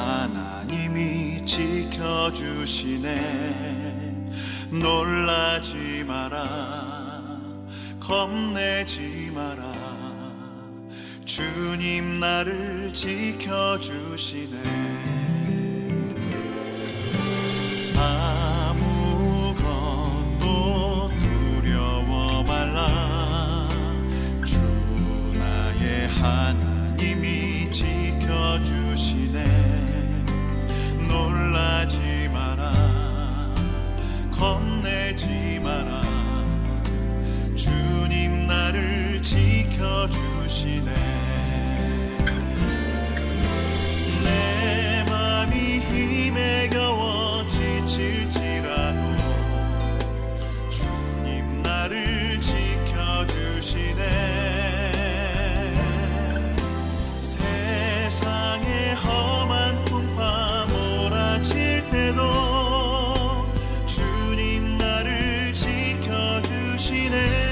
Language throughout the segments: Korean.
하나님이 지켜주시네. 놀라지 마라, 겁내지 마라. 주님 나를 지켜주시네. 아무것도 두려워 말라. 주 나의 하나님이 지켜주시네. 놀라지 마라, 겁내지 마라. 주님 나를 지켜주시네. 내 맘이 힘에 겨워 지칠지라도 주님 나를 지켜주시네. 세상의 험한 풍파 몰아칠 때도 주님 나를 지켜주시네.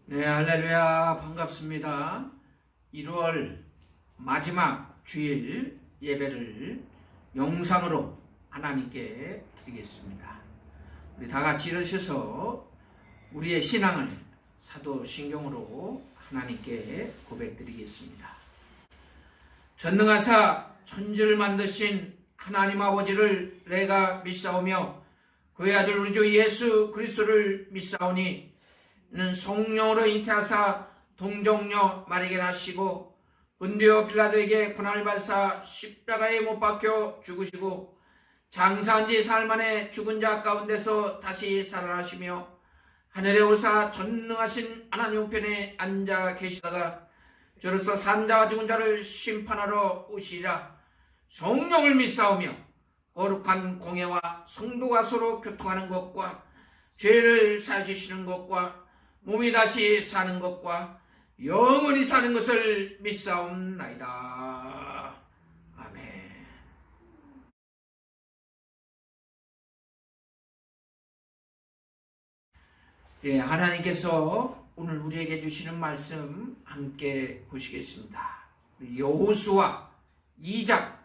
네, 할렐루야, 반갑습니다. 1월 마지막 주일 예배를 영상으로 하나님께 드리겠습니다. 우리 다 같이 일어서서 우리의 신앙을 사도신경으로 하나님께 고백드리겠습니다. 전능하사 천지를 만드신 하나님 아버지를 내가 믿사오며 그의 아들 우리 주 예수 그리스도를 믿사오니 는 성령으로 잉태하사 동정녀 마리아에게 나시고 본디오 빌라도에게 고난을 받사 십자가에 못 박혀 죽으시고 장사한 지 사흘 만에 죽은 자 가운데서 다시 살아나시며 하늘에 오사 전능하신 하나님 우편에 앉아 계시다가 저로서 산 자와 죽은 자를 심판하러 오시리라. 성령을 믿사오며 거룩한 공예와 성도가 서로 교통하는 것과 죄를 사해 주시는 것과 몸이 다시 사는 것과 영원히 사는 것을 믿사옵나이다. 아멘. 예, 하나님께서 오늘 우리에게 주시는 말씀 함께 보시겠습니다. 여호수아 2장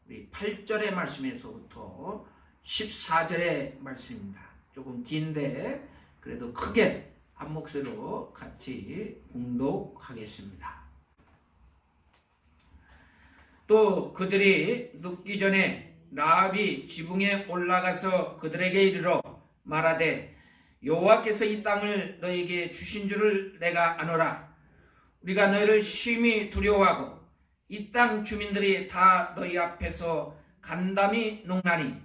8절의 말씀에서부터 14절의 말씀입니다. 조금 긴데 그래도 크게 한 목소리로 같이 공독하겠습니다. 또 그들이 눕기 전에 라합이 지붕에 올라가서 그들에게 이르러 말하되 여호와께서 이 땅을 너희에게 주신 줄을 내가 아노라. 우리가 너희를 심히 두려워하고 이 땅 주민들이 다 너희 앞에서 간담이 녹나니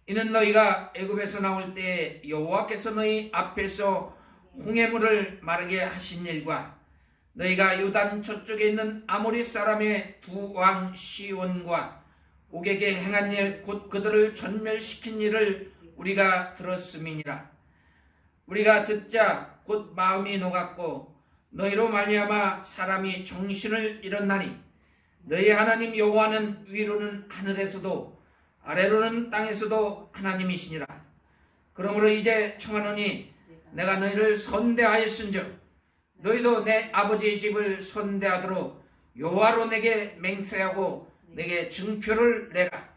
이는 너희가 애굽에서 나올 때 여호와께서 너희 앞에서 홍해물을 마르게 하신 일과 너희가 요단 저쪽에 있는 아모리 사람의 두 왕 시온과 옥에게 행한 일 곧 그들을 전멸시킨 일을 우리가 들었음이니라. 우리가 듣자 곧 마음이 녹았고 너희로 말미암아 사람이 정신을 잃었나니 너희 하나님 여호와는 위로는 하늘에서도 아래로는 땅에서도 하나님이시니라. 그러므로 이제 청하노니 내가 너희를 선대하였은즉 너희도 내 아버지의 집을 선대하도록 여호와로 내게 맹세하고 내게 증표를 내라.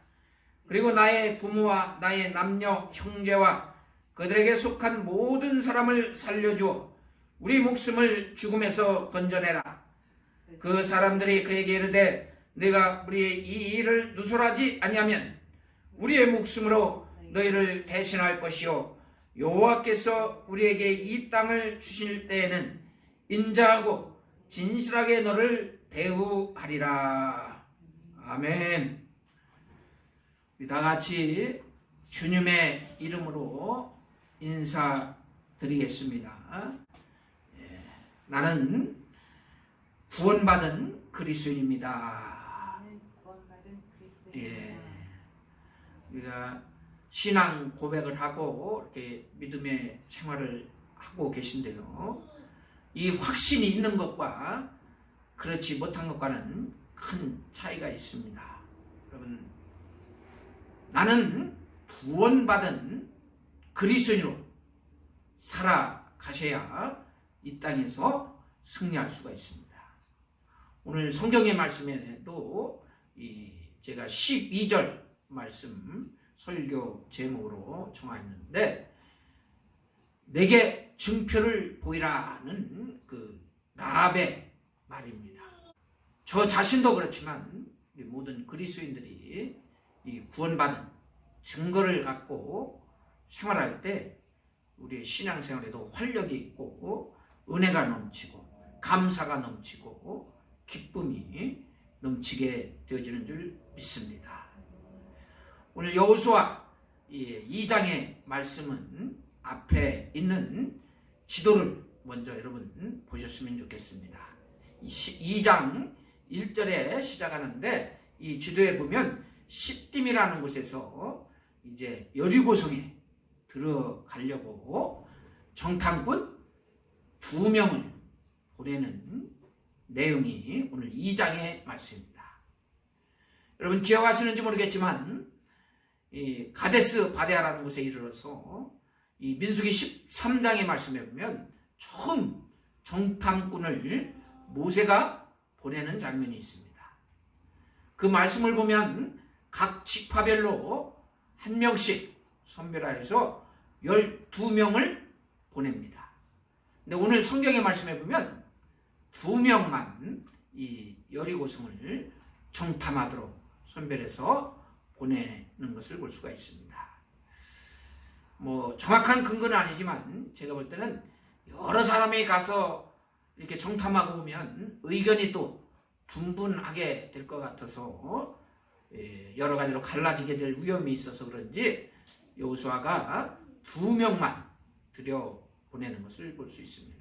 그리고 나의 부모와 나의 남녀 형제와 그들에게 속한 모든 사람을 살려주어 우리 목숨을 죽음에서 건져내라. 그 사람들이 그에게 이르되 네가 우리의 이 일을 누설하지 아니하면 우리의 목숨으로 너희를 대신할 것이요 여호와께서 우리에게 이 땅을 주실 때에는 인자하고 진실하게 너를 대우하리라. 아멘. 우리 다 같이 주님의 이름으로 인사드리겠습니다. 나는 구원받은 그리스도인입니다. 예, 우리가 신앙 고백을 하고 이렇게 믿음의 생활을 하고 계신데요. 이 확신이 있는 것과 그렇지 못한 것과는 큰 차이가 있습니다. 여러분, 나는 구원받은 그리스도인으로 살아가셔야 이 땅에서 승리할 수가 있습니다. 오늘 성경의 말씀에도 제가 12절 말씀 설교 제목으로 정하였는데 내게 증표를 보이라는 그 라합의 말입니다. 저 자신도 그렇지만 모든 그리스도인들이 이 구원받은 증거를 갖고 생활할 때 우리의 신앙생활에도 활력이 있고 은혜가 넘치고 감사가 넘치고 기쁨이 넘치게 되어지는 줄 믿습니다. 오늘 여호수아 2장의 말씀은 앞에 있는 지도를 먼저 여러분 보셨으면 좋겠습니다. 2장 1절에 시작하는데 이 지도에 보면 시딤이라는 곳에서 이제 여리고성에 들어가려고 정탐꾼 2명을 보내는 내용이 오늘 2장의 말씀입니다. 여러분 기억하시는지 모르겠지만 이 가데스 바데아라는 곳에 이르러서 이 민수기 13장의 말씀에 보면 처음 정탐꾼을 모세가 보내는 장면이 있습니다. 그 말씀을 보면 각 지파별로 한 명씩 선별하여서 12명을 보냅니다. 근데 오늘 성경의 말씀에 보면 2명만 이 여리고성을 정탐하도록 선별해서 보내는 것을 볼 수가 있습니다. 뭐 정확한 근거는 아니지만 제가 볼 때는 여러 사람이 가서 이렇게 정탐하고 오면 의견이 또 분분하게 될 것 같아서 여러 가지로 갈라지게 될 위험이 있어서 그런지 여호수아가 2명만 들여보내는 것을 볼 수 있습니다.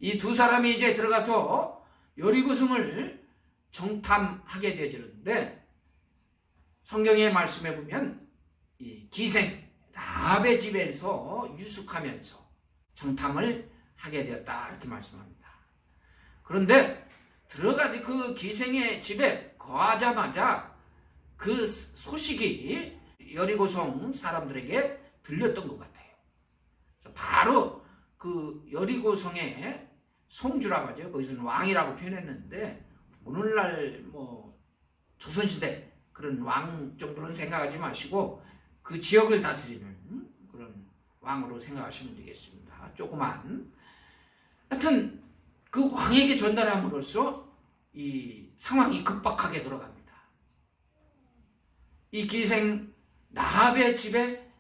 이 두 사람이 이제 들어가서 여리고성을 정탐하게 되어지는데 성경의 말씀에 보면 이 기생 라합의 집에서 유숙하면서 정탐을 하게 되었다 이렇게 말씀합니다. 그런데 들어가지 그 기생의 집에 거하자마자 그 소식이 여리고성 사람들에게 들렸던 것 같아요. 바로 그 여리고성의 송주라고 하죠. 거기서는 왕이라고 표현했는데 오늘날 뭐 조선시대 그런 왕 정도는 생각하지 마시고 그 지역을 다스리는 그런 왕으로 생각하시면 되겠습니다. 조그만. 하여튼 그 왕에게 전달함으로써 이 상황이 급박하게 돌아갑니다. 이 기생 라합의 집에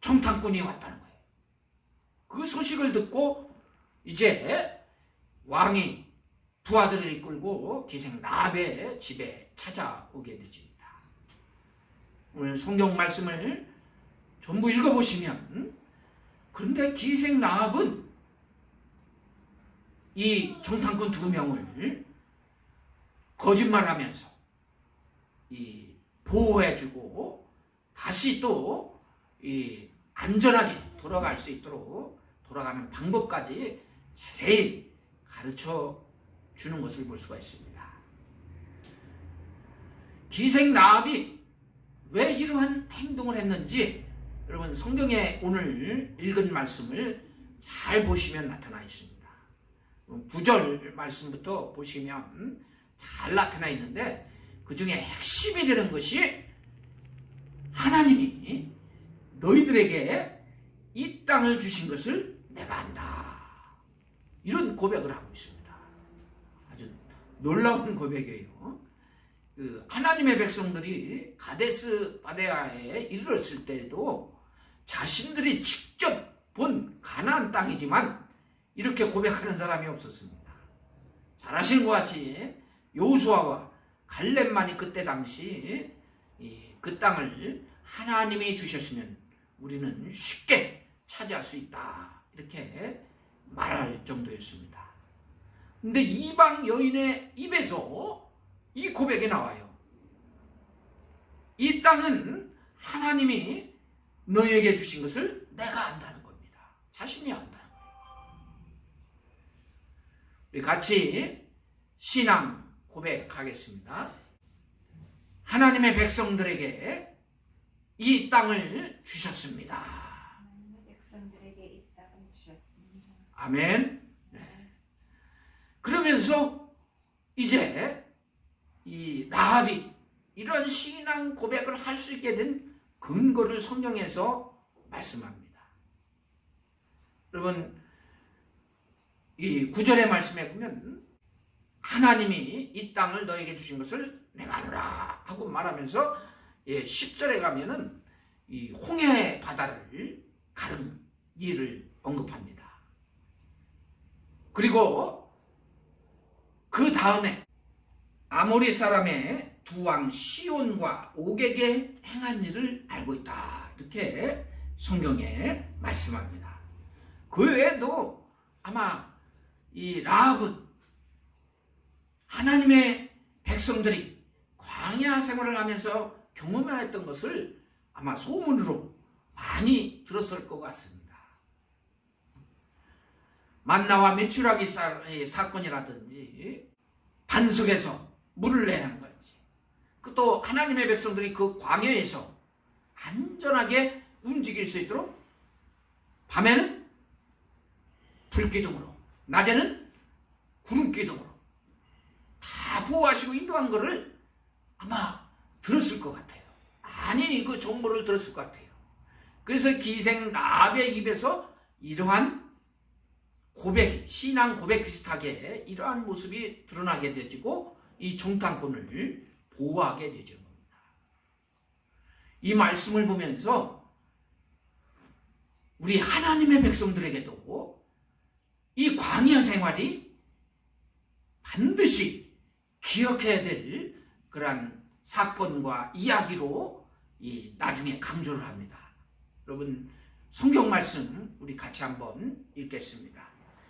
정탐꾼이 왔다는 거예요. 그 소식을 듣고 이제 왕이 부하들을 이끌고 기생 라합의 집에 찾아오게 되집니다. 오늘 성경 말씀을 전부 읽어보시면 그런데 기생 라합은 이 정탐꾼 2명을 거짓말하면서 이 보호해주고 다시 또 이 안전하게 돌아갈 수 있도록 돌아가는 방법까지 자세히 가르쳐 주는 것을 볼 수가 있습니다. 기생 라합이 왜 이러한 행동을 했는지 여러분 성경에 오늘 읽은 말씀을 잘 보시면 나타나 있습니다. 9절 말씀부터 보시면 잘 나타나 있는데 그 중에 핵심이 되는 것이 하나님이 너희들에게 이 땅을 주신 것을 내가 안다. 이런 고백을 하고 있습니다. 아주 놀라운 고백이에요. 그 하나님의 백성들이 가데스 바네아에 이르렀을 때에도 자신들이 직접 본 가나안 땅이지만 이렇게 고백하는 사람이 없었습니다. 잘 아시는 것 같이 여호수아와 갈렙만이 그때 당시 그 땅을 하나님이 주셨으면 우리는 쉽게 차지할 수 있다. 이렇게 말할 정도였습니다. 근데 이방 여인의 입에서 이 고백이 나와요. 이 땅은 하나님이 너희에게 주신 것을 내가 안다는 겁니다. 자신이 안다는 거예요. 우리 같이 신앙 고백하겠습니다. 하나님의 백성들에게 이 땅을 주셨습니다. 백성들에게 이 땅을 주셨습니다. 아멘. 네. 그러면서 이제 이 라합이 이런 신앙 고백을 할 수 있게 된 근거를 성경에서 말씀합니다. 여러분 이 9절의 말씀에 보면 하나님이 이 땅을 너에게 주신 것을 내가 아노라 하고 말하면서 10절에 가면은 이 홍해 바다를 가른 일을 언급합니다. 그리고 그 다음에 아모리 사람의 두 왕 시온과 옥에게 행한 일을 알고 있다. 이렇게 성경에 말씀합니다. 그 외에도 아마 이 라합은 하나님의 백성들이 광야 생활을 하면서 경험했던 것을 아마 소문으로 많이 들었을 것 같습니다. 만나와 메추라기 사건이라든지 반석에서 물을 내는 거지. 또 하나님의 백성들이 그 광야에서 안전하게 움직일 수 있도록 밤에는 불기둥으로 낮에는 구름기둥으로 다 보호하시고 인도한 것을 아마 들었을 것 같아요. 많이 그 정보를 들었을 것 같아요. 그래서 기생 라합의 입에서 이러한 고백, 신앙 고백 비슷하게 이러한 모습이 드러나게 되지고 이 정탐꾼을 보호하게 되죠. 이 말씀을 보면서 우리 하나님의 백성들에게도 이 광야 생활이 반드시 기억해야 될 그러한 사건과 이야기로 나중에 강조를 합니다. 여러분 성경 말씀 우리 같이 한번 읽겠습니다.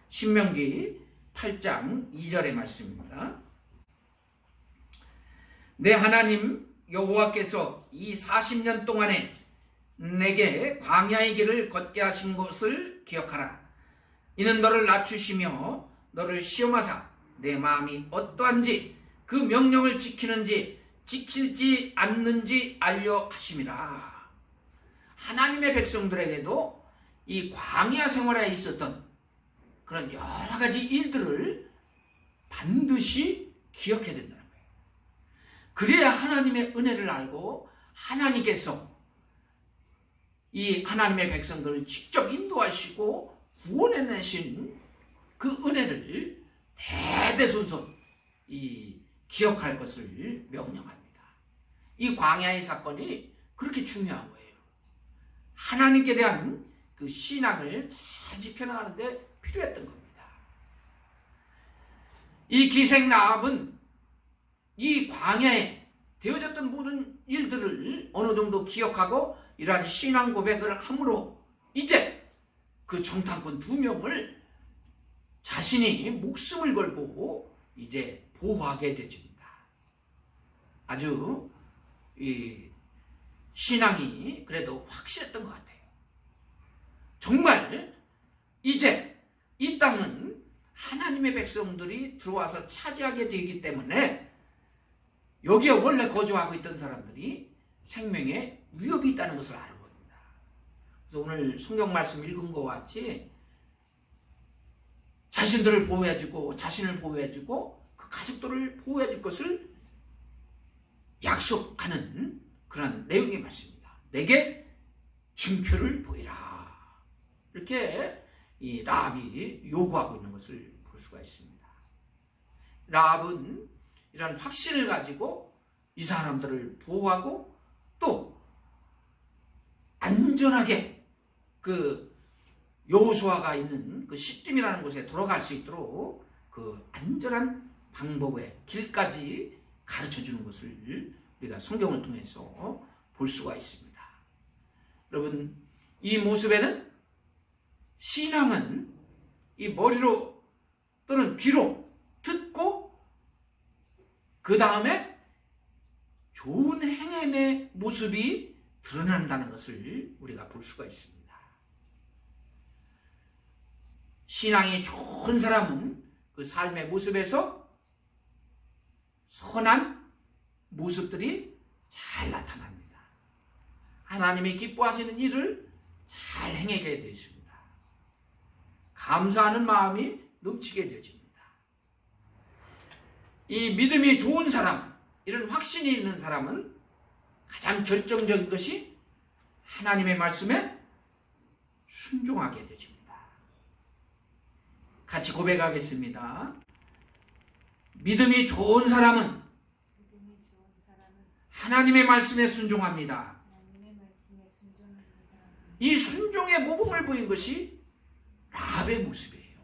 신명기 8장 2절의 말씀입니다. 내 하나님 여호와께서 이 40년 동안에 내게 광야의 길을 걷게 하신 것을 기억하라. 이는 너를 낮추시며 너를 시험하사 내 마음이 어떠한지 그 명령을 지키는지 지키지 않는지 알려 하심이라. 하나님의 백성들에게도 이 광야 생활에 있었던 그런 여러 가지 일들을 반드시 기억해야 된다는 거예요. 그래야 하나님의 은혜를 알고 하나님께서 이 하나님의 백성들을 직접 인도하시고 구원해내신 그 은혜를 대대손손 기억할 것을 명령합니다. 이 광야의 사건이 그렇게 중요한 거예요. 하나님께 대한 그 신앙을 잘 지켜나가는데 필요했던 겁니다. 이 기생 라합은 이 광야에 되어졌던 모든 일들을 어느 정도 기억하고 이러한 신앙 고백을 함으로 이제 그 정탐꾼 2명을 자신이 목숨을 걸고 이제 보호하게 되집니다. 아주 이 신앙이 그래도 확실했던 것 같아요. 정말 이제 이 땅은 하나님의 백성들이 들어와서 차지하게 되기 때문에 여기에 원래 거주하고 있던 사람들이 생명에 위협이 있다는 것을 아는 겁니다. 그래서 오늘 성경 말씀 읽은 것과 같이 자신들을 보호해주고 자신을 보호해주고 그 가족들을 보호해줄 것을 약속하는 그런 내용의 말씀입니다. 내게 증표를 보이라. 이렇게 이 라합이 요구하고 있는 것을 볼 수가 있습니다. 라합은 이런 확신을 가지고 이 사람들을 보호하고 또 안전하게 그 여호수아가 있는 그 시딤이라는 곳에 돌아갈 수 있도록 그 안전한 방법의 길까지 가르쳐 주는 것을 우리가 성경을 통해서 볼 수가 있습니다. 여러분, 이 모습에는 신앙은 이 머리로 또는 귀로 듣고 그 다음에 좋은 행함의 모습이 드러난다는 것을 우리가 볼 수가 있습니다. 신앙이 좋은 사람은 그 삶의 모습에서 선한 모습들이 잘 나타납니다. 하나님이 기뻐하시는 일을 잘 행하게 되십니다. 감사하는 마음이 넘치게 되어집니다. 이 믿음이 좋은 사람, 이런 확신이 있는 사람은 가장 결정적인 것이 하나님의 말씀에 순종하게 되집니다. 같이 고백하겠습니다. 믿음이 좋은 사람은 하나님의 말씀에 순종합니다. 이 순종의 모범을 보인 것이 라합의 모습이에요.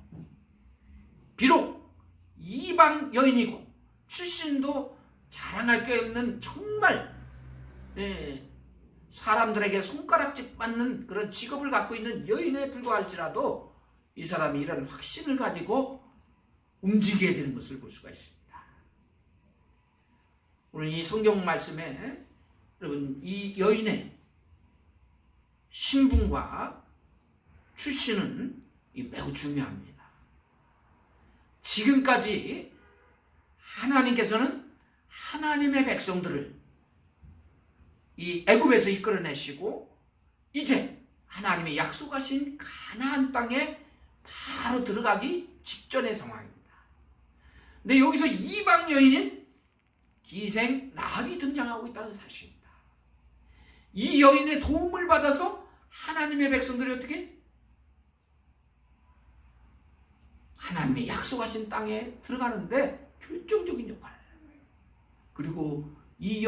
비록 이방 여인이고 출신도 자랑할 게 없는 정말 사람들에게 손가락질 받는 그런 직업을 갖고 있는 여인에 불과할지라도 이 사람이 이런 확신을 가지고 움직이게 되는 것을 볼 수가 있습니다. 오늘 이 성경 말씀에 여러분 이 여인의 신분과 출신은 매우 중요합니다. 지금까지 하나님께서는 하나님의 백성들을 이 애굽에서 이끌어내시고 이제 하나님의 약속하신 가나안 땅에 바로 들어가기 직전의 상황입니다. 근데 여기서 이방 여인인 기생 라합이 등장하고 있다는 사실입니다. 이 여인의 도움을 받아서 하나님의 백성들이 어떻게 하나님의 약속하신 땅에 들어가는데 결정적인 역할을 해요. 그리고 이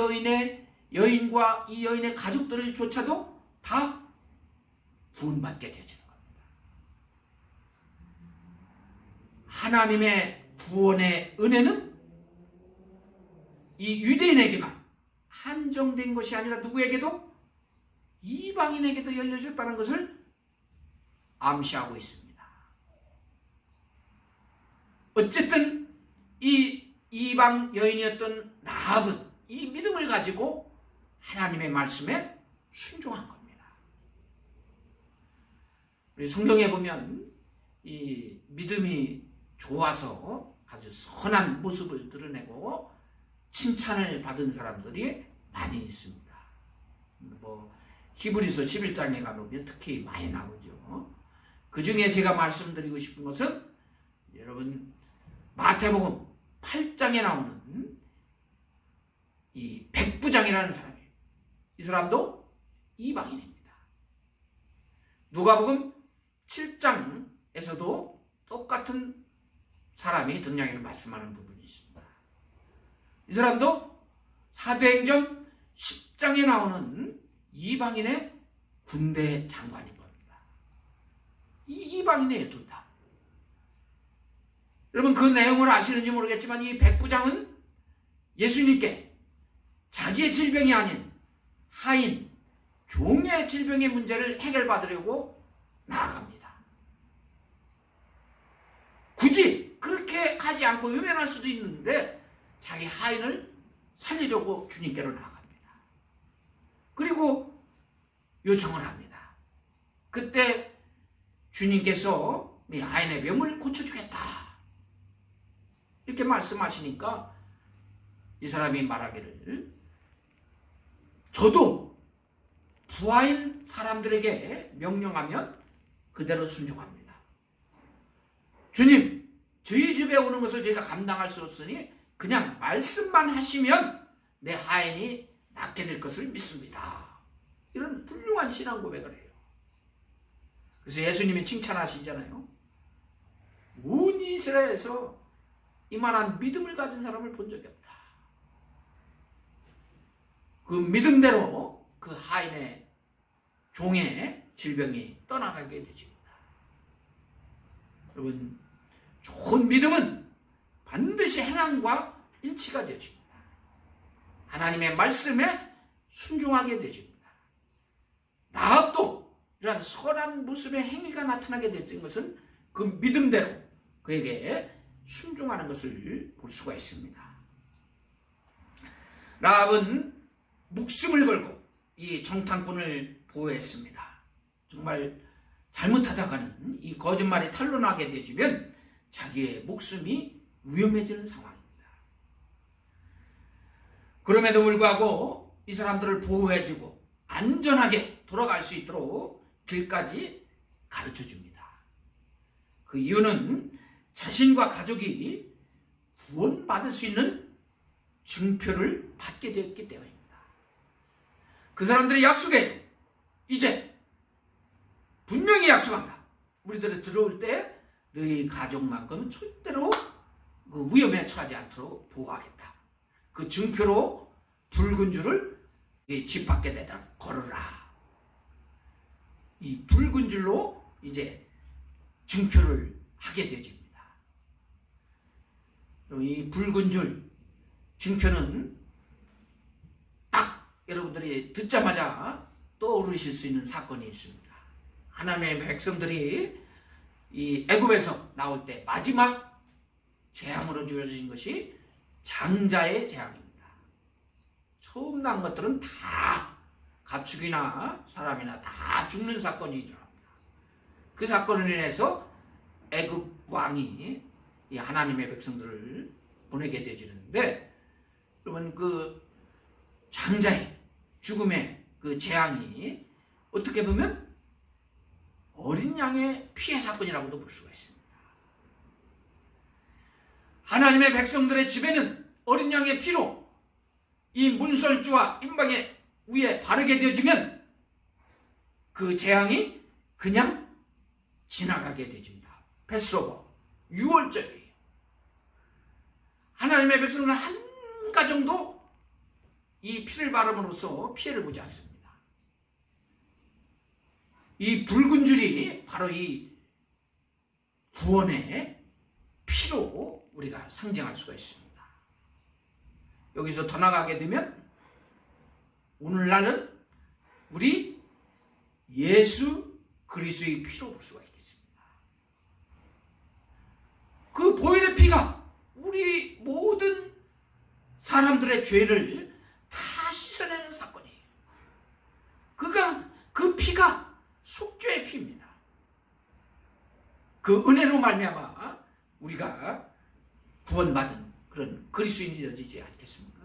여인과 이 여인의 가족들을 조차도 다 구원받게 되어지는 겁니다. 하나님의 구원의 은혜는 이 유대인에게만 한정된 것이 아니라 누구에게도 이방인에게도 열려졌다는 것을 암시하고 있습니다. 어쨌든 이 이방 여인이었던 라합은 이 믿음을 가지고 하나님의 말씀에 순종한 겁니다. 우리 성경에 보면 이 믿음이 좋아서 아주 선한 모습을 드러내고 칭찬을 받은 사람들이 많이 있습니다. 히브리서 11장에 가보면 특히 많이 나오죠. 그 중에 제가 말씀드리고 싶은 것은 여러분 마태복음 8장에 나오는 이 백부장이라는 사람이에요. 이 사람도 이방인입니다. 누가복음 7장에서도 똑같은 사람이 등장해서 말씀하는 부분이 있습니다. 이 사람도 사도행전 10장에 나오는 이방인의 군대 장관인 겁니다. 이 이방인이에요, 둘 다. 여러분 그 내용을 아시는지 모르겠지만 이 백부장은 예수님께 자기의 질병이 아닌 하인, 종의 질병의 문제를 해결받으려고 나아갑니다. 굳이 그렇게 하지 않고 외면할 수도 있는데 자기 하인을 살리려고 주님께로 나아갑니다. 그리고 요청을 합니다. 그때 주님께서 네 하인의 병을 고쳐주겠다 이렇게 말씀하시니까 이 사람이 말하기를 저도 부하인 사람들에게 명령하면 그대로 순종합니다. 주님, 저희 집에 오는 것을 제가 감당할 수 없으니 그냥 말씀만 하시면 내 하인이 낫게 될 것을 믿습니다. 이런 훌륭한 신앙 고백을 해요. 그래서 예수님이 칭찬하시잖아요. 온 이스라엘에서 이만한 믿음을 가진 사람을 본 적이 없다. 그 믿음대로 그 하인의 종의 질병이 떠나가게 되집니다. 여러분, 좋은 믿음은 반드시 행함과 일치가 되어집니다. 하나님의 말씀에 순종하게 되집니다. 라합도 이러한 선한 모습의 행위가 나타나게 됐던 것은 그 믿음대로 그에게 순종하는 것을 볼 수가 있습니다. 라합은 목숨을 걸고 이 정탐꾼을 보호했습니다. 정말 잘못하다가는 이 거짓말이 탄로나게 되어지면 자기의 목숨이 위험해지는 상황입니다. 그럼에도 불구하고 이 사람들을 보호해주고 안전하게 돌아갈 수 있도록 길까지 가르쳐줍니다. 그 이유는 자신과 가족이 구원받을 수 있는 증표를 받게 되었기 때문입니다. 그 사람들이 약속해요. 이제 분명히 약속한다. 우리들이 들어올 때 너희 가족만큼은 절대로 그 위험에 처하지 않도록 보호하겠다. 그 증표로 붉은 줄을 집 밖에 내다 걸어라. 이 붉은 줄로 이제 증표를 하게 되집니다. 이 붉은 줄 증표는 딱 여러분들이 듣자마자 떠오르실 수 있는 사건이 있습니다. 하나님의 백성들이 이 애굽에서 나올 때 마지막 재앙으로 주어진 것이 장자의 재앙입니다. 처음 난 것들은 다 가축이나 사람이나 다 죽는 사건이 일어납니다. 그 사건을 인해서 애굽 왕이 이 하나님의 백성들을 보내게 되지는데, 여러분 그 장자의 죽음의 그 재앙이 어떻게 보면 어린 양의 피해 사건이라고도 볼 수가 있습니다. 하나님의 백성들의 집에는 어린 양의 피로 이 문설주와 임방의 위에 바르게 되어지면 그 재앙이 그냥 지나가게 되집니다. 패스오버, 유월절이에요. 하나님의 백성은 한 가정도 이 피를 바름으로써 피해를 보지 않습니다. 이 붉은 줄이 바로 이 구원의 피로 우리가 상징할 수가 있습니다. 여기서 더 나가게 되면 오늘날은 우리 예수 그리스도의 피로 볼 수가 있겠습니다. 그 보혈의 피가 우리 모든 사람들의 죄를 다 씻어내는 사건이에요. 그 피가 속죄의 피입니다. 그 은혜로 말미암아 우리가 구원받은 그런 그리스도인이 되어지지 않겠습니까?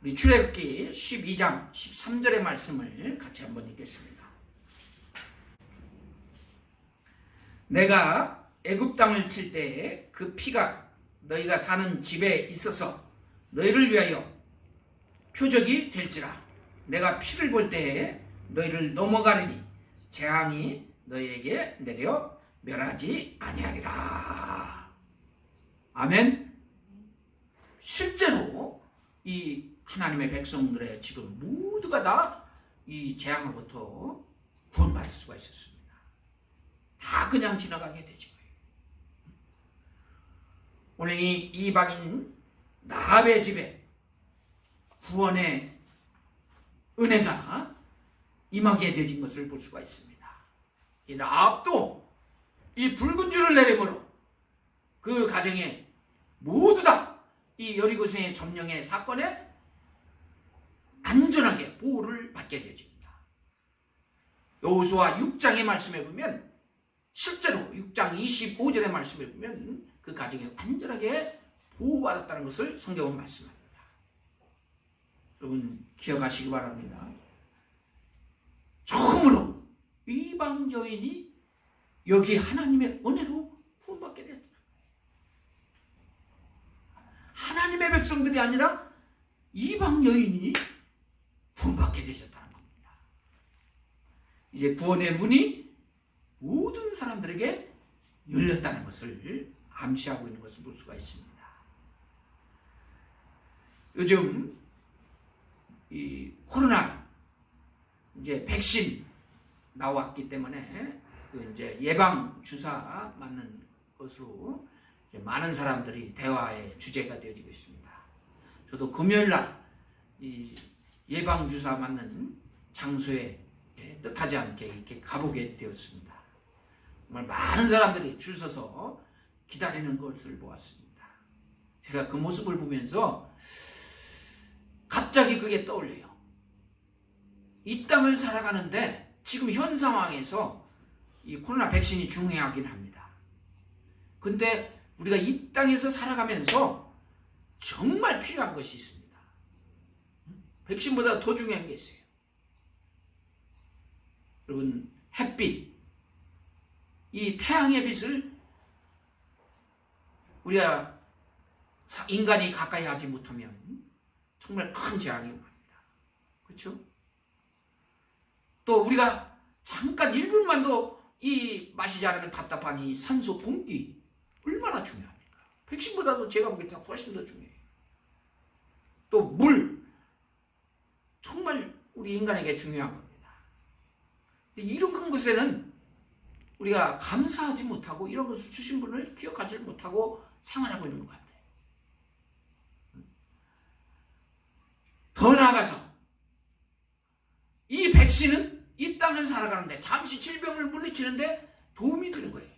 우리 출애굽기 12장 13절의 말씀을 같이 한번 읽겠습니다. 내가 애굽 땅을 칠 때에 그 피가 너희가 사는 집에 있어서 너희를 위하여 표적이 될지라. 내가 피를 볼 때에 너희를 넘어가리니 재앙이 너희에게 내려 멸하지 아니하리라. 아멘. 실제로 이 하나님의 백성들의 지금 모두가 다 이 재앙으로부터 구원받을 수가 있었습니다. 다 그냥 지나가게 되죠. 오늘 이 이방인 라합의 집에 구원의 은혜가 임하게 되어진 것을 볼 수가 있습니다. 이 라합도 이 붉은 줄을 내림으로 그 가정에 모두 다 이 여리고성의 점령의 사건에 안전하게 보호를 받게 되어집니다. 여호수아 6장의 말씀에 보면 실제로 6장 25절의 말씀에 보면 그 가정에 안전하게 보호받았다는 것을 성경은 말씀합니다. 여러분 기억하시기 바랍니다. 처음으로 이방 여인이 여기 하나님의 은혜로 구원받게 되었다. 하나님의 백성들이 아니라 이방 여인이 구원받게 되셨다는 겁니다. 이제 구원의 문이 모든 사람들에게 열렸다는 것을 암시하고 있는 것을 볼 수가 있습니다. 요즘 이 코로나 이제 백신 나왔기 때문에 그 이제 예방 주사 맞는 것으로 이제 많은 사람들이 대화의 주제가 되어지고 있습니다. 저도 금요일 날 이 예방 주사 맞는 장소에 뜻하지 않게 이렇게 가보게 되었습니다. 정말 많은 사람들이 줄 서서 기다리는 것을 보았습니다. 제가 그 모습을 보면서 갑자기 그게 떠올려요. 이 땅을 살아가는데 지금 현 상황에서 이 코로나 백신이 중요하긴 합니다. 근데 우리가 이 땅에서 살아가면서 정말 필요한 것이 있습니다. 백신보다 더 중요한 게 있어요. 여러분, 햇빛, 이 태양의 빛을 우리가 인간이 가까이 하지 못하면 정말 큰 재앙이 옵니다. 그렇죠? 또 우리가 잠깐 1분만도 이 마시지 않으면 답답한 이 산소 공기 얼마나 중요합니까? 백신보다도 제가 보기에 훨씬 더 중요해요. 또 물, 정말 우리 인간에게 중요한 겁니다. 이런 것에는 우리가 감사하지 못하고 이런 것을 주신 분을 기억하지 못하고 생활하고 있는 것 같아요. 더 나아가서 이 백신은 이 땅을 살아가는데 잠시 질병을 물리치는데 도움이 되는 거예요.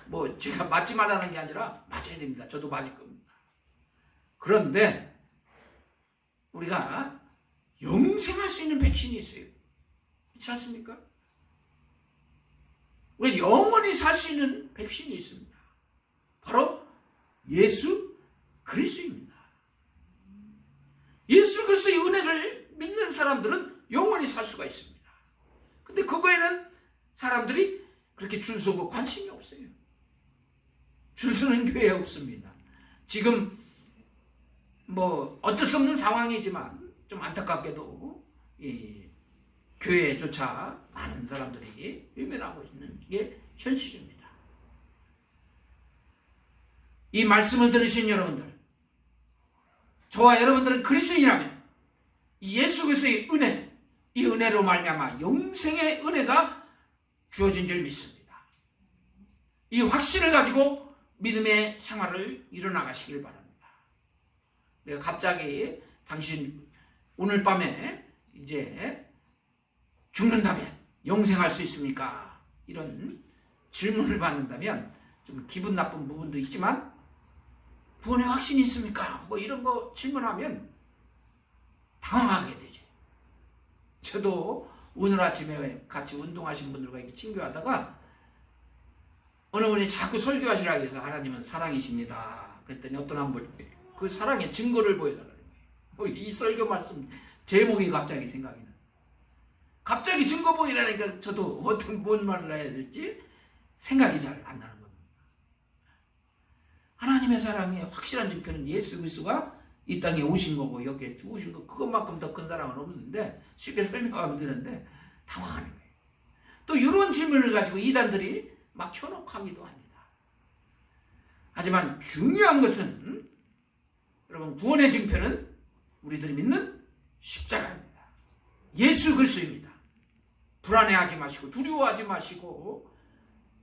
뭐 제가 맞지 말라는 게 아니라 맞아야 됩니다. 저도 맞을 겁니다. 그런데 우리가 영생할 수 있는 백신이 있어요. 그렇지 않습니까? 우리가 영원히 살 수 있는 백신이 있습니다. 바로 예수 그리스도입니다. 예수 그리스도의 은혜를 믿는 사람들은 영원히 살 수가 있습니다. 근데 그거에는 사람들이 그렇게 줄 서고 관심이 없어요. 줄 서는 교회 없습니다. 지금 뭐 어쩔 수 없는 상황이지만 좀 안타깝게도 이 교회조차 많은 사람들이 외면하고 있는 게 현실입니다. 이 말씀을 들으신 여러분들, 저와 여러분들은 그리스도인이라면 이 예수 그리스도의 은혜, 이 은혜로 말미암아 영생의 은혜가 주어진 줄 믿습니다. 이 확신을 가지고 믿음의 생활을 이뤄나가시길 바랍니다. 내가 갑자기 당신 오늘 밤에 이제 죽는다면 영생할 수 있습니까? 이런 질문을 받는다면 좀 기분 나쁜 부분도 있지만 구원의 확신이 있습니까? 뭐 이런 거 질문하면 당황하게 되죠. 저도 오늘 아침에 같이 운동하신 분들과 이렇게 친교하다가 어느 분이 자꾸 설교하시라고 해서 하나님은 사랑이십니다. 그랬더니 어떤 한 분이 그 사랑의 증거를 보여달라는 거예요. 이 설교 말씀 제목이 갑자기 생각이 나요. 갑자기 증거 보이라니까 저도 뭔 말을 해야 될지 생각이 잘 안 나는 겁니다. 하나님의 사랑의 확실한 증표는 예수 그리스도가 이 땅에 오신 거고 여기에 죽으신 거, 그것만큼 더 큰 사랑은 없는데 쉽게 설명하면 되는데 당황하는 거예요. 또 이런 질문을 가지고 이단들이 막 현혹하기도 합니다. 하지만 중요한 것은 여러분, 구원의 증표는 우리들이 믿는 십자가입니다. 예수 그리스도입니다. 불안해하지 마시고 두려워하지 마시고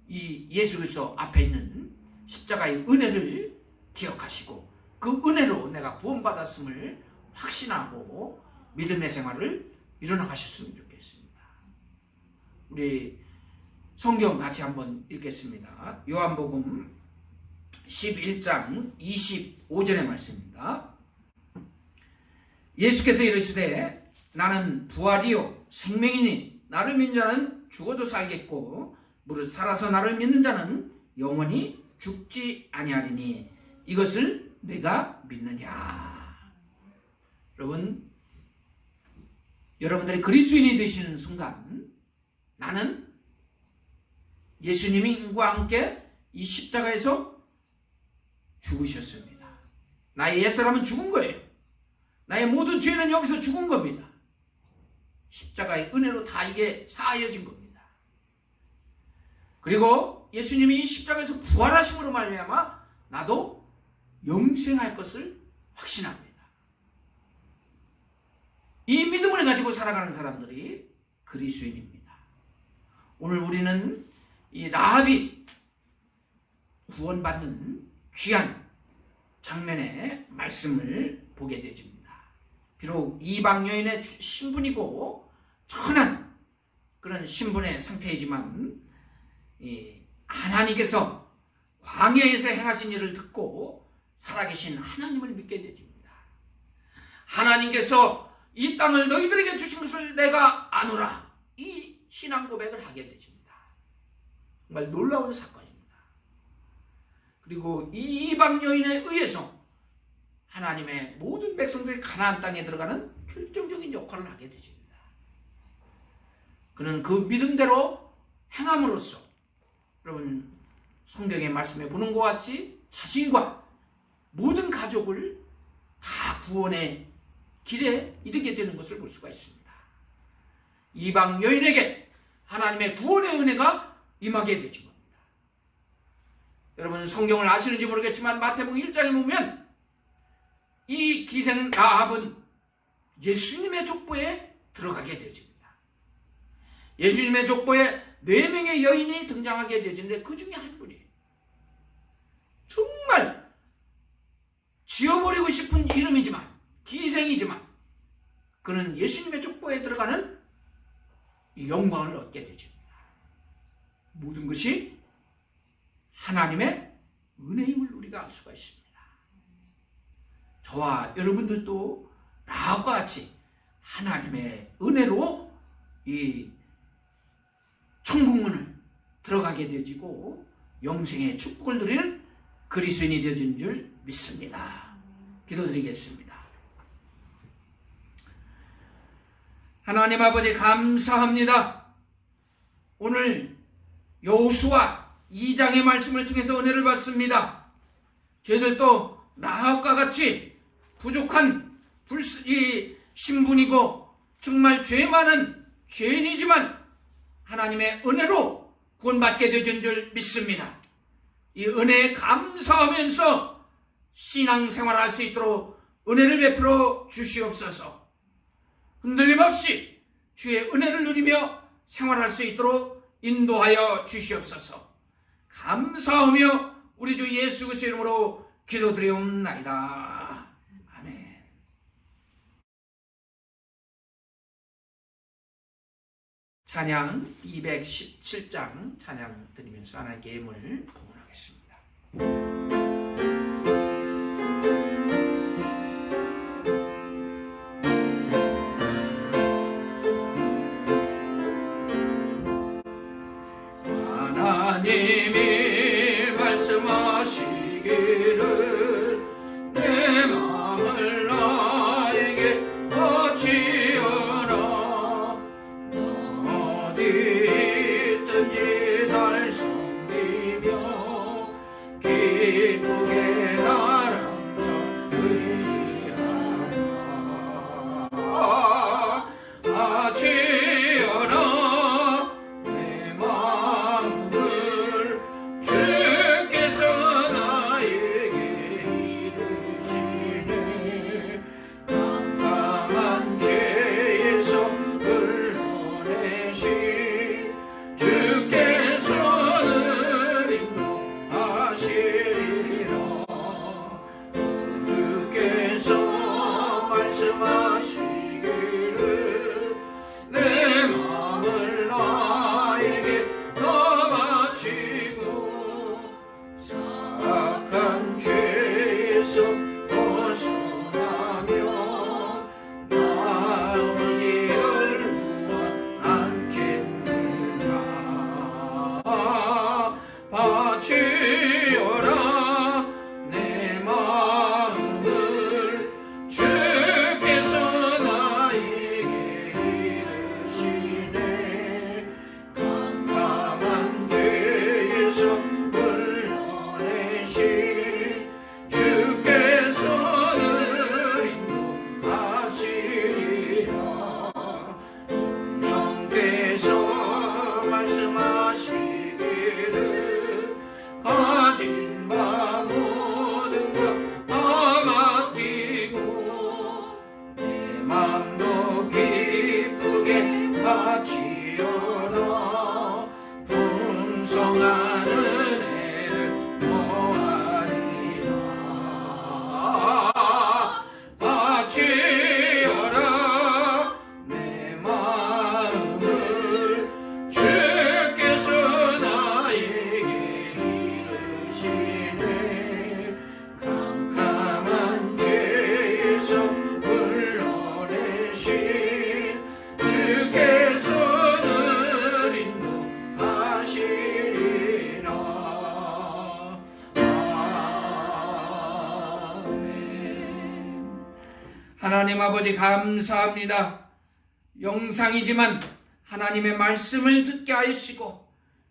이 예수 그리스도 앞에 있는 십자가의 은혜를 기억하시고 그 은혜로 내가 구원받았음을 확신하고 믿음의 생활을 이뤄나가셨으면 좋겠습니다. 우리 성경 같이 한번 읽겠습니다. 요한복음 11장 25절의 말씀입니다. 예수께서 이르시되 나는 부활이요 생명이니 나를 믿는 자는 죽어도 살겠고 무릇 살아서 나를 믿는 자는 영원히 죽지 아니하리니 이것을 내가 믿느냐. 여러분들이 그리스도인이 되시는 순간 나는 예수님과 함께 이 십자가에서 죽으셨습니다. 나의 옛사람은 죽은 거예요. 나의 모든 죄는 여기서 죽은 겁니다. 십자가의 은혜로 다 이게 사하여진 겁니다. 그리고 예수님이 십자가에서 부활하심으로 말미암아 나도 영생할 것을 확신합니다. 이 믿음을 가지고 살아가는 사람들이 그리스도인입니다. 오늘 우리는 이 라합이 구원받는 귀한 장면의 말씀을 보게 되집니다. 비록 이방 여인의 신분이고 천한 그런 신분의 상태이지만 하나님께서 광야에서 행하신 일을 듣고 살아계신 하나님을 믿게 되집니다. 하나님께서 이 땅을 너희들에게 주신 것을 내가 아노라, 이 신앙 고백을 하게 되집니다. 정말 놀라운 사건입니다. 그리고 이 이방 여인에 의해서 하나님의 모든 백성들이 가나안 땅에 들어가는 결정적인 역할을 하게 되집니다. 그는 그 믿음대로 행함으로써 여러분 성경의 말씀에 보는 것 같이 자신과 모든 가족을 다 구원의 길에 이르게 되는 것을 볼 수가 있습니다. 이방 여인에게 하나님의 구원의 은혜가 임하게 되지 겁니다. 여러분 성경을 아시는지 모르겠지만 마태복음 1장에 보면 이 기생 라합은 예수님의 족보에 들어가게 되어집니다. 예수님의 족보에 4명의 여인이 등장하게 되어지는데 그 중에 한 분이에요. 정말 지어버리고 싶은 이름이지만 기생이지만 그는 예수님의 족보에 들어가는 영광을 얻게 되집니다. 모든 것이 하나님의 은혜임을 우리가 알 수가 있습니다. 저와 여러분들도 라합과 같이 하나님의 은혜로 이 천국문을 들어가게 되어지고 영생의 축복을 누리는 그리스도인이 되어진 줄 믿습니다. 기도드리겠습니다. 하나님 아버지 감사합니다. 오늘 여호수아 2장의 말씀을 통해서 은혜를 받습니다. 저희들도 라합과 같이 부족한 이 신분이고 정말 죄 많은 죄인이지만 하나님의 은혜로 구원받게 되진 줄 믿습니다. 이 은혜에 감사하면서 신앙생활을 할 수 있도록 은혜를 베풀어 주시옵소서. 흔들림 없이 주의 은혜를 누리며 생활할 수 있도록 인도하여 주시옵소서. 감사하며 우리 주 예수 그리스도의 이름으로 기도드리옵나이다. 아멘. 찬양 217장 찬양 드리면서 하나님께 예물을 봉헌하겠습니다. 하나님이 말씀하시기를 가진 바 모든 것 다 맡기고 내 맘도 기쁘게 바치어라 풍성한 은혜를 더하리라 바치어라 내 마음을 주께서 나에게 이르시네 캄캄한 죄에서 불러내신 주께서는 인도하시리라 아멘. 하나님 아버지 감사합니다. 영상이지만 하나님의 말씀을 듣게 하시고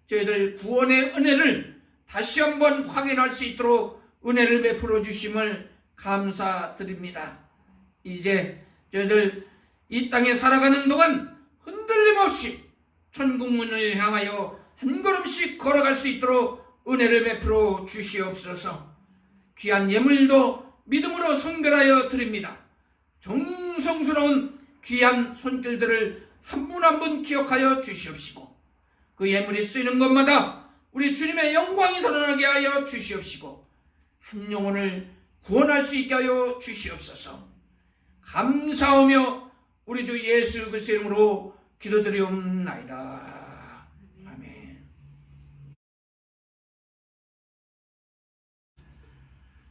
저희들 구원의 은혜를 다시 한번 확인할 수 있도록 은혜를 베풀어 주심을 감사드립니다. 이제 저희들 이 땅에 살아가는 동안 흔들림 없이 천국문을 향하여 한 걸음씩 걸어갈 수 있도록 은혜를 베풀어 주시옵소서. 귀한 예물도 믿음으로 성결하여 드립니다. 정성스러운 귀한 손길들을 한 분 한 분 기억하여 주시옵시고 그 예물이 쓰이는 것마다 우리 주님의 영광이 드러나게 하여 주시옵시고 한 영혼을 구원할 수 있게 하여 주시옵소서. 감사하며 우리 주 예수 그리스도 이름으로 기도드리옵나이다. 아멘.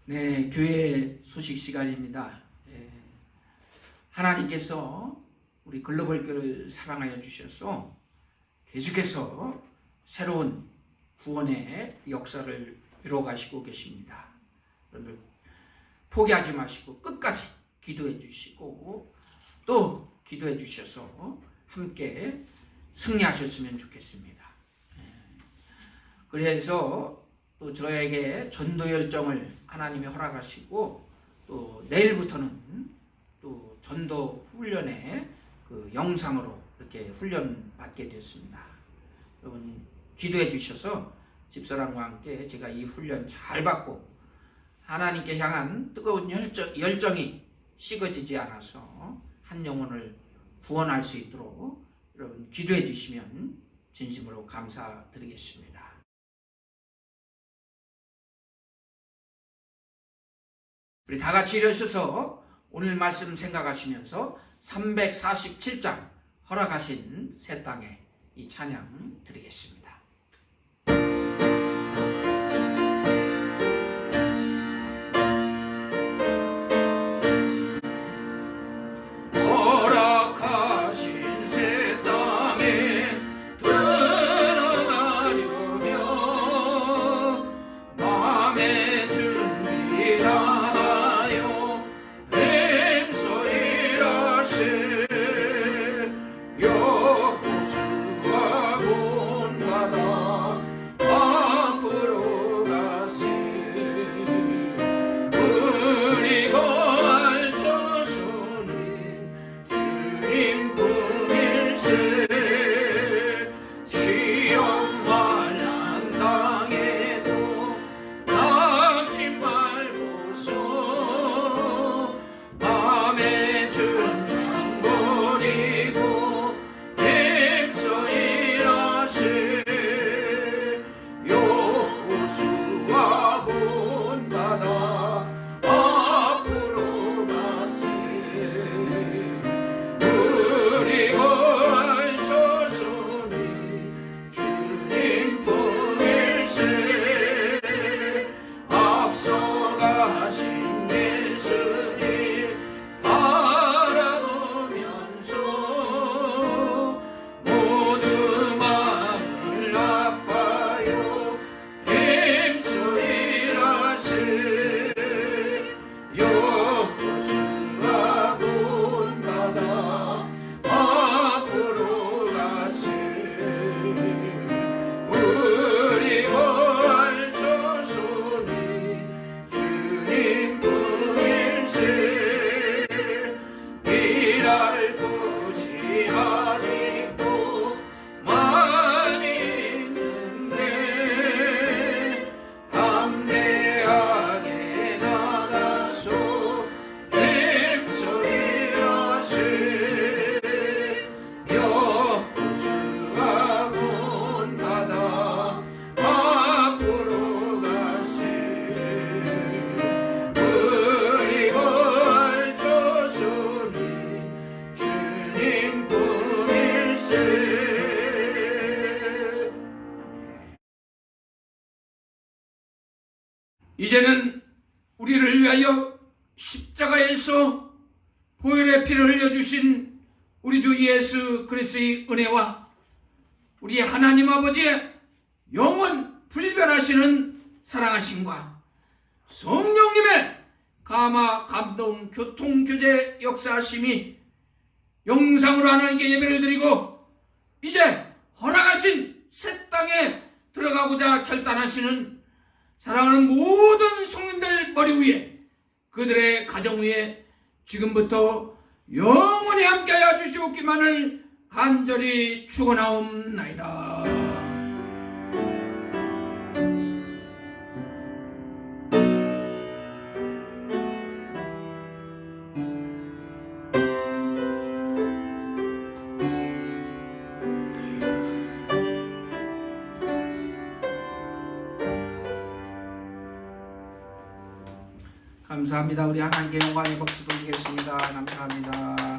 네, 교회 소식 시간입니다. 하나님께서 우리 글로벌 교회를 사랑하여 주셔서 계속해서 새로운 구원의 역사를 이루어가시고 계십니다. 여러분 포기하지 마시고 끝까지 기도해 주시고 또 기도해 주셔서 함께 승리하셨으면 좋겠습니다. 그래서 또 저에게 전도 열정을 하나님이 허락하시고 또 내일부터는 또 전도 훈련에 그 영상으로 이렇게 훈련 받게 됐습니다. 여러분 기도해 주셔서 집사람과 함께 제가 이 훈련 잘 받고 하나님께 향한 뜨거운 열정이 식어지지 않아서 한 영혼을 구원할 수 있도록 여러분 기도해 주시면 진심으로 감사드리겠습니다. 우리 다 같이 일어서서 오늘 말씀 생각하시면서 347장 허락하신 새 땅에 이 찬양 드리겠습니다. 허락하신 새 땅에 들어가려면 마음의 준비라 우리 걸쳐서니 주님 이제는 우리를 위하여 십자가에서 보혈의 피를 흘려주신 우리 주 예수 그리스도의 은혜와 우리 하나님 아버지의 영원 불변하시는 사랑하심과 성령님의 감화 감동 교통 교제 역사하심이 영상으로 하나님께 예배를 드리고 이제 허락하신 새 땅에 들어가고자 결단하시는 사랑하는 모든 성인들 머리 위에 그들의 가정 위에 지금부터 영원히 함께하여 주시옵기만을 간절히 축원하옵나이다. 감사합니다. 우리 하나님께 영광의 박수 돌리겠습니다. 감사합니다.